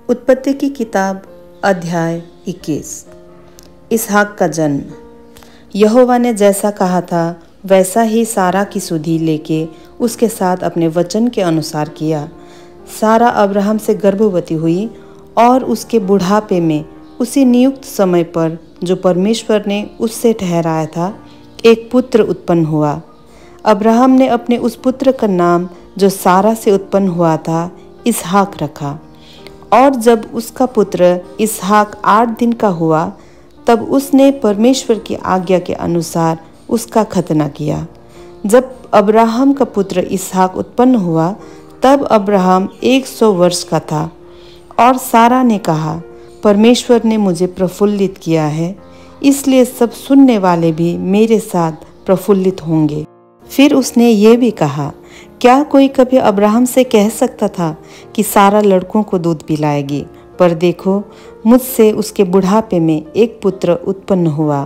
उत्पत्ति की किताब अध्याय 21। इसहाक का जन्म। यहोवा ने जैसा कहा था वैसा ही सारा की सुधि लेके उसके साथ अपने वचन के अनुसार किया। सारा अब्राहम से गर्भवती हुई और उसके बुढ़ापे में उसी नियुक्त समय पर जो परमेश्वर ने उससे ठहराया था एक पुत्र उत्पन्न हुआ। अब्राहम ने अपने उस पुत्र का नाम जो सारा से उत्पन्न हुआ था इसहाक रखा। और जब उसका पुत्र इसहाक 8 दिन का हुआ तब उसने परमेश्वर की आज्ञा के अनुसार उसका खतना किया। जब अब्राहम का पुत्र इसहाक उत्पन्न हुआ तब अब्राहम 100 वर्ष का था। और सारा ने कहा, परमेश्वर ने मुझे प्रफुल्लित किया है, इसलिए सब सुनने वाले भी मेरे साथ प्रफुल्लित होंगे। फिर उसने ये भी कहा, क्या कोई कभी अब्राहम से कह सकता था कि सारा लड़कों को दूध पिलाएगी? पर देखो, मुझसे उसके बुढ़ापे में एक पुत्र उत्पन्न हुआ।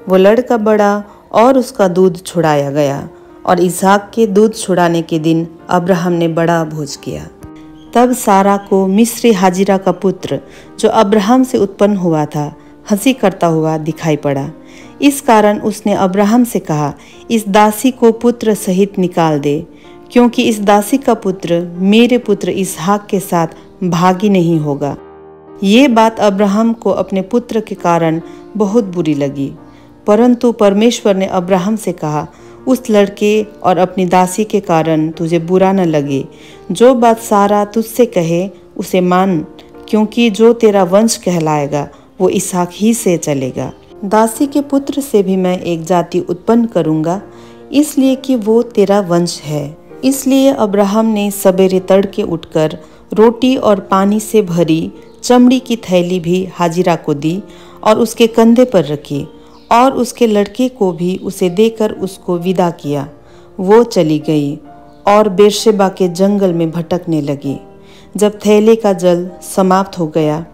वो लड़का बड़ा और उसका दूध छुड़ाया गया। और इसहाक के दूध छुड़ाने के दिन अब्राहम ने बड़ा भोज किया। तब सारा को मिस्री हाजिरा का पुत्र जो अब्राहम से उत्पन्न हुआ था हंसी करता हुआ दिखाई पड़ा। इस कारण उसने अब्राहम से कहा, इस दासी को पुत्र सहित निकाल दे, क्योंकि इस दासी का पुत्र मेरे पुत्र इसहाक के साथ भागी नहीं होगा। ये बात अब्राहम को अपने पुत्र के कारण बहुत बुरी लगी। परंतु परमेश्वर ने अब्राहम से कहा, उस लड़के और अपनी दासी के कारण तुझे बुरा न लगे। जो बात सारा तुझसे कहे उसे मान, क्योंकि जो तेरा वंश कहलाएगा वो इसहाक ही से चलेगा। दासी के पुत्र से भी मैं एक जाति उत्पन्न करूँगा, इसलिए कि वो तेरा वंश है। इसलिए अब्राहम ने सवेरे तड़के उठकर रोटी और पानी से भरी चमड़ी की थैली भी हाजिरा को दी और उसके कंधे पर रखी और उसके लड़के को भी उसे देकर उसको विदा किया। वो चली गई और बेर्शेबा के जंगल में भटकने लगी। जब थैले का जल समाप्त हो गया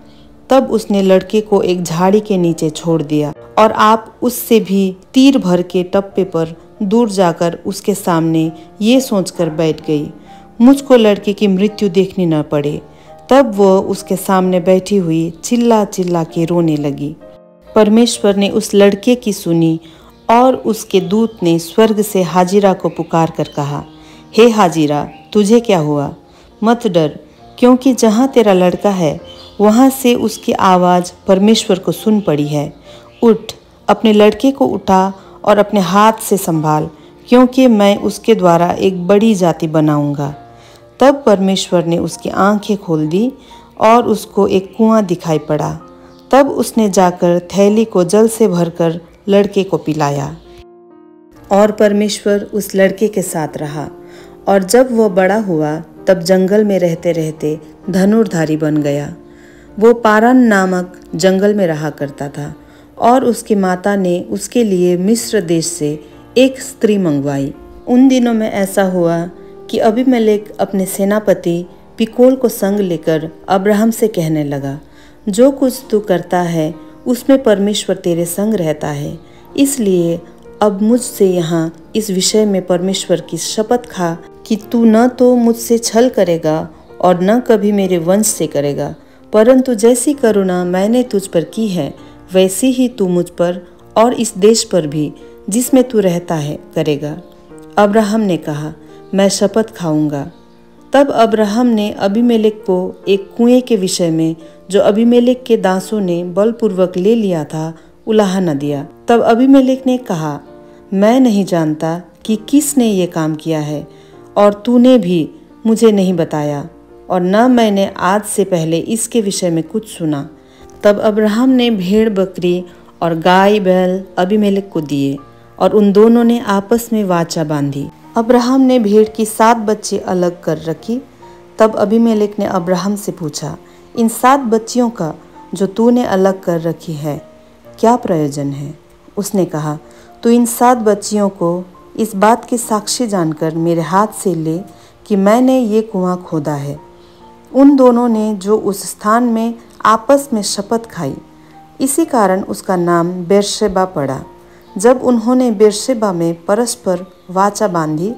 तब उसने लड़के को एक झाड़ी के नीचे छोड़ दिया और आप उससे भी तीर भर के टप्पे पर दूर जाकर उसके सामने ये सोचकर बैठ गई, मुझको लड़के की मृत्यु देखनी न पड़े। तब वो उसके सामने बैठी हुई चिल्ला चिल्ला के रोने लगी। परमेश्वर ने उस लड़के की सुनी और उसके दूत ने स्वर्ग से हाजिरा को पुकार कर कहा, हे हाजिरा, तुझे क्या हुआ? मत डर, क्योंकि जहाँ तेरा लड़का है वहाँ से उसकी आवाज़ परमेश्वर को सुन पड़ी है। उठ, अपने लड़के को उठा और अपने हाथ से संभाल, क्योंकि मैं उसके द्वारा एक बड़ी जाति बनाऊंगा। तब परमेश्वर ने उसकी आंखें खोल दी और उसको एक कुआं दिखाई पड़ा। तब उसने जाकर थैली को जल से भरकर लड़के को पिलाया। और परमेश्वर उस लड़के के साथ रहा। और जब वह बड़ा हुआ तब जंगल में रहते रहते धनुर्धारी बन गया। वो पारान नामक जंगल में रहा करता था और उसकी माता ने उसके लिए मिस्र देश से एक स्त्री मंगवाई। उन दिनों में ऐसा हुआ कि अबीमेलेक अपने सेनापति पिकोल को संग लेकर अब्राहम से कहने लगा, जो कुछ तू करता है उसमें परमेश्वर तेरे संग रहता है। इसलिए अब मुझसे यहाँ इस विषय में परमेश्वर की शपथ खा कि तू न तो मुझसे छल करेगा और न कभी मेरे वंश से करेगा, परंतु जैसी करुणा मैंने तुझ पर की है वैसी ही तू मुझ पर और इस देश पर भी जिसमें तू रहता है करेगा। अब्राहम ने कहा, मैं शपथ खाऊंगा। तब अब्राहम ने अबीमेलेक को एक कुएं के विषय में जो अबीमेलेक के दासों ने बलपूर्वक ले लिया था उलाहा न दिया। तब अबीमेलेक ने कहा, मैं नहीं जानता कि किसने ये काम किया है और तूने भी मुझे नहीं बताया और न मैंने आज से पहले इसके विषय में कुछ सुना। तब अब्राहम ने भेड़ बकरी और गाय बैल अबीमेलेक को दिए और उन दोनों ने आपस में वाचा बांधी। अब्राहम ने भेड़ की 7 बच्ची अलग कर रखी। तब अबीमेलेक ने अब्राहम से पूछा, इन 7 बच्चियों का जो तूने अलग कर रखी है क्या प्रयोजन है? उसने कहा, तू इन 7 बच्चियों को इस बात की साक्षी जानकर मेरे हाथ से ले कि मैंने ये कुआं खोदा है। उन दोनों ने जो उस स्थान में आपस में शपथ खाई, इसी कारण उसका नाम बेर्शेबा पड़ा। जब उन्होंने बेर्शेबा में परस्पर वाचा बांधी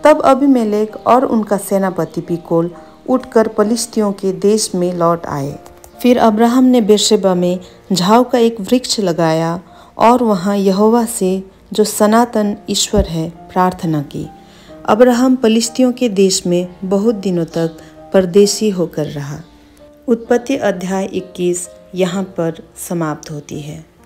तब अबीमेलेक और उनका सेनापति पिकोल उठकर पलिश्तियों के देश में लौट आए। फिर अब्राहम ने बेर्शेबा में झाव का एक वृक्ष लगाया और वहाँ यहोवा से, जो सनातन ईश्वर है, प्रार्थना की। अब्राहम पलिश्तियों के देश में बहुत दिनों तक परदेशी होकर रहा। उत्पत्ति अध्याय 21 यहाँ पर समाप्त होती है।